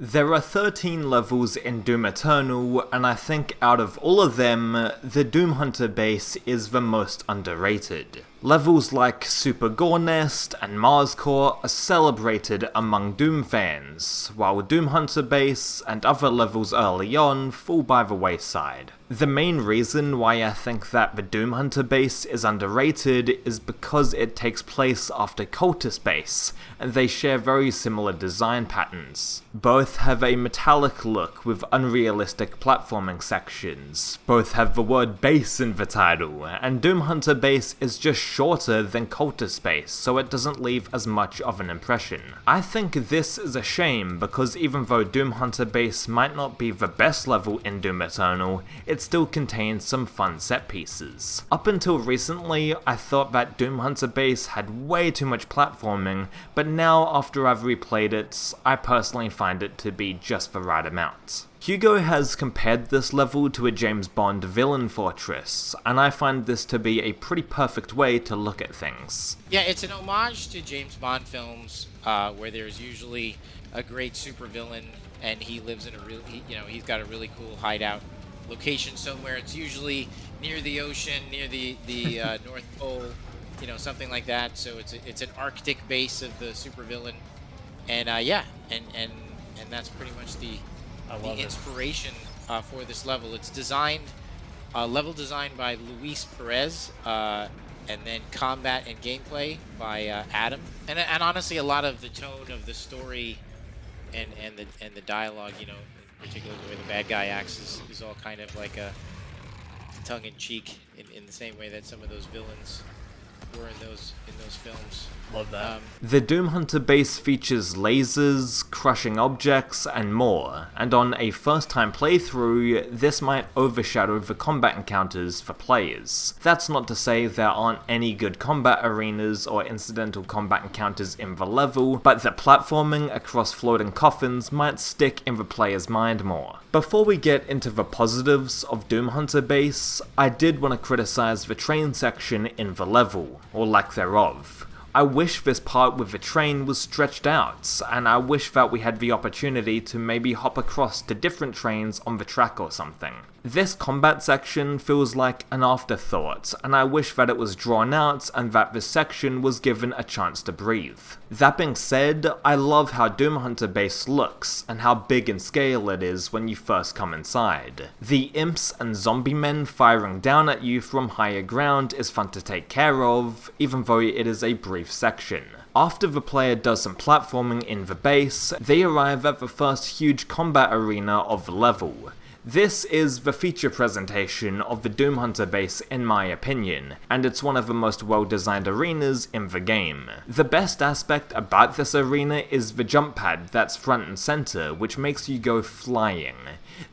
There are 13 levels in Doom Eternal, and I think out of all of them, the Doom Hunter base is the most underrated. Levels like Super Gore Nest and Mars Core are celebrated among Doom fans, while Doom Hunter base and other levels early on fall by the wayside. The main reason why I think that the Doom Hunter base is underrated is because it takes place after Cultist Base, and they share very similar design patterns. Both have a metallic look with unrealistic platforming sections, both have the word base in the title, and Doom Hunter base is just shorter than Cultist Base, so it doesn't leave as much of an impression. I think this is a shame because even though Doom Hunter base might not be the best level in Doom Eternal, it still contains some fun set pieces. Up until recently, I thought that Doom Hunter base had way too much platforming, but now after I've replayed it, I personally find it to be just the right amount. Hugo has compared this level to a James Bond villain fortress, and I find this to be a pretty perfect way to look at things. Yeah, it's an homage to James Bond films, where there's usually a great supervillain, and he lives in he's got a really cool hideout location somewhere. It's usually near the ocean, near the North Pole, something like that. So it's an Arctic base of the supervillain, and and that's pretty much the inspiration for this level. It's level designed by Luis Perez, and then combat and gameplay by Adam. And honestly, a lot of the tone of the story and the dialogue, particularly the way the bad guy acts, is all kind of like a tongue-in-cheek in the same way that some of those villains were in those films. Love that. The Doom Hunter base features lasers, crushing objects, and more, and on a first-time playthrough, this might overshadow the combat encounters for players. That's not to say there aren't any good combat arenas or incidental combat encounters in the level, but the platforming across floating coffins might stick in the player's mind more. Before we get into the positives of Doom Hunter base, I did want to criticize the train section in the level, or lack thereof. I wish this part with the train was stretched out, and I wish that we had the opportunity to maybe hop across to different trains on the track or something. This combat section feels like an afterthought, and I wish that it was drawn out and that this section was given a chance to breathe. That being said, I love how Doom Hunter base looks, and how big in scale it is when you first come inside. The imps and zombie men firing down at you from higher ground is fun to take care of, even though it is a brief section. After the player does some platforming in the base, they arrive at the first huge combat arena of the level. This is the feature presentation of the Doom Hunter base in my opinion, and it's one of the most well-designed arenas in the game. The best aspect about this arena is the jump pad that's front and center, which makes you go flying.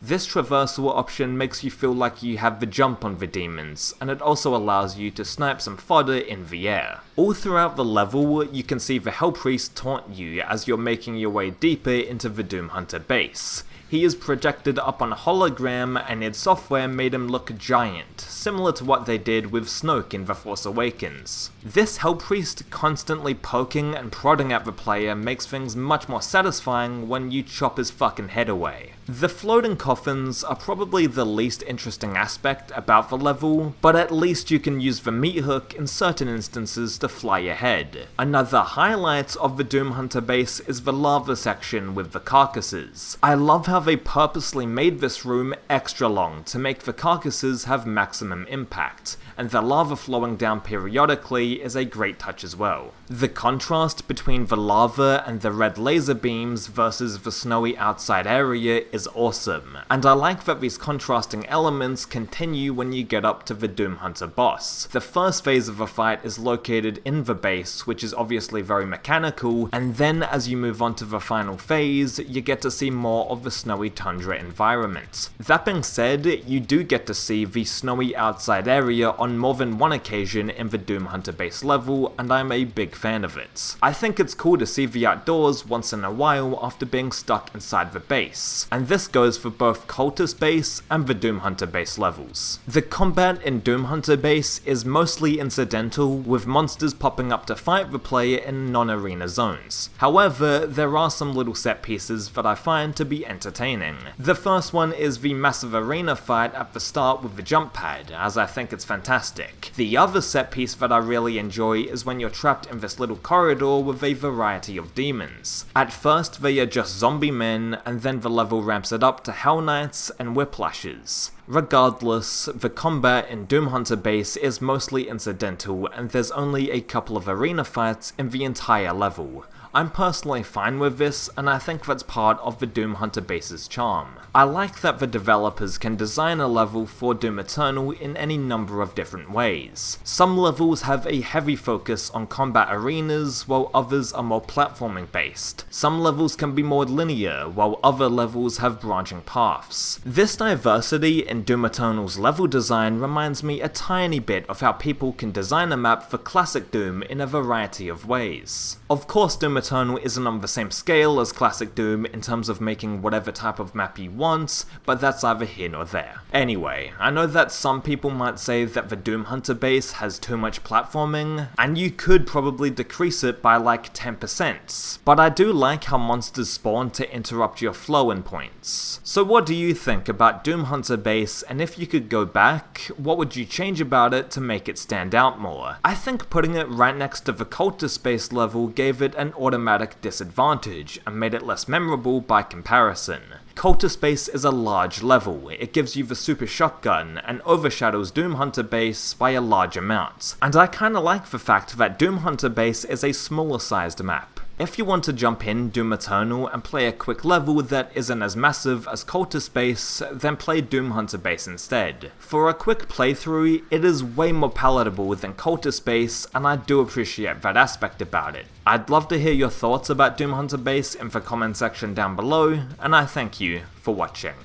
This traversal option makes you feel like you have the jump on the demons, and it also allows you to snipe some fodder in the air. All throughout the level, you can see the Hell Priest taunt you as you're making your way deeper into the Doom Hunter base. He is projected up on a hologram, and id Software made him look giant, similar to what they did with Snoke in The Force Awakens. This Hell Priest constantly poking and prodding at the player makes things much more satisfying when you chop his fucking head away. The floating coffins are probably the least interesting aspect about the level, but at least you can use the meat hook in certain instances to fly ahead. Another highlight of the Doom Hunter base is the lava section with the carcasses. I love how they purposely made this room extra long to make the carcasses have maximum impact, and the lava flowing down periodically is a great touch as well. The contrast between the lava and the red laser beams versus the snowy outside area is awesome, and I like that these contrasting elements continue when you get up to the Doom Hunter boss. The first phase of the fight is located in the base, which is obviously very mechanical, and then as you move on to the final phase, you get to see more of the snowy tundra environment. levels. That being said, you do get to see the snowy outside area on more than one occasion in the Doom Hunter base level, and I'm a big fan of it. I think it's cool to see the outdoors once in a while after being stuck inside the base, and this goes for both Cultist Base and the Doom Hunter base levels. The combat in Doom Hunter base is mostly incidental, with monsters popping up to fight the player in non-arena zones. However, there are some little set pieces that I find to be entertaining. The first one is the massive arena fight at the start with the jump pad, as I think it's fantastic. The other set piece that I really enjoy is when you're trapped in this little corridor with a variety of demons. At first they are just zombie men, and then the level ramps it up to Hell Knights and Whiplashes. Regardless, the combat in Doom Hunter base is mostly incidental, and there's only a couple of arena fights in the entire level. I'm personally fine with this, and I think that's part of the Doom Hunter base's charm. I like that the developers can design a level for Doom Eternal in any number of different ways. Some levels have a heavy focus on combat arenas, while others are more platforming based. Some levels can be more linear, while other levels have branching paths. This diversity in Doom Eternal's level design reminds me a tiny bit of how people can design a map for classic Doom in a variety of ways. Of course, Doom Eternal isn't on the same scale as classic Doom in terms of making whatever type of map you want, but that's either here nor there. Anyway, I know that some people might say that the Doom Hunter base has too much platforming, and you could probably decrease it by like 10%, but I do like how monsters spawn to interrupt your flow in points. So what do you think about Doom Hunter base, and if you could go back, what would you change about it to make it stand out more? I think putting it right next to the Cultist Base level gave it an automatic disadvantage and made it less memorable by comparison. Cultist Base is a large level, it gives you the super shotgun and overshadows Doom Hunter Base by a large amount, and I kinda like the fact that Doom Hunter Base is a smaller sized map. If you want to jump in Doom Eternal and play a quick level that isn't as massive as Cultist Base, then play Doom Hunter Base instead. For a quick playthrough, it is way more palatable than Cultist Base, and I do appreciate that aspect about it. I'd love to hear your thoughts about Doom Hunter Base in the comment section down below, and I thank you for watching.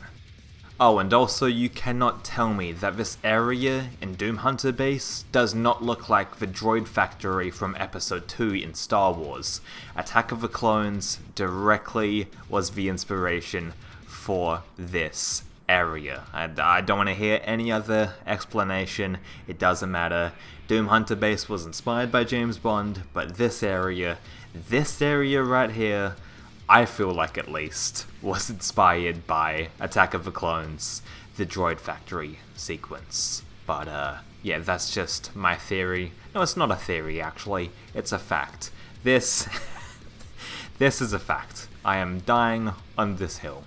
Oh, and also you cannot tell me that this area in Doom Hunter Base does not look like the droid factory from episode 2 in Star Wars. Attack of the Clones directly was the inspiration for this area. I don't want to hear any other explanation, it doesn't matter. Doom Hunter Base was inspired by James Bond, but this area right here, I feel like at least, was inspired by Attack of the Clones, the droid factory sequence. But yeah, that's just my theory. No, it's not a theory actually, it's a fact. This is a fact. I am dying on this hill.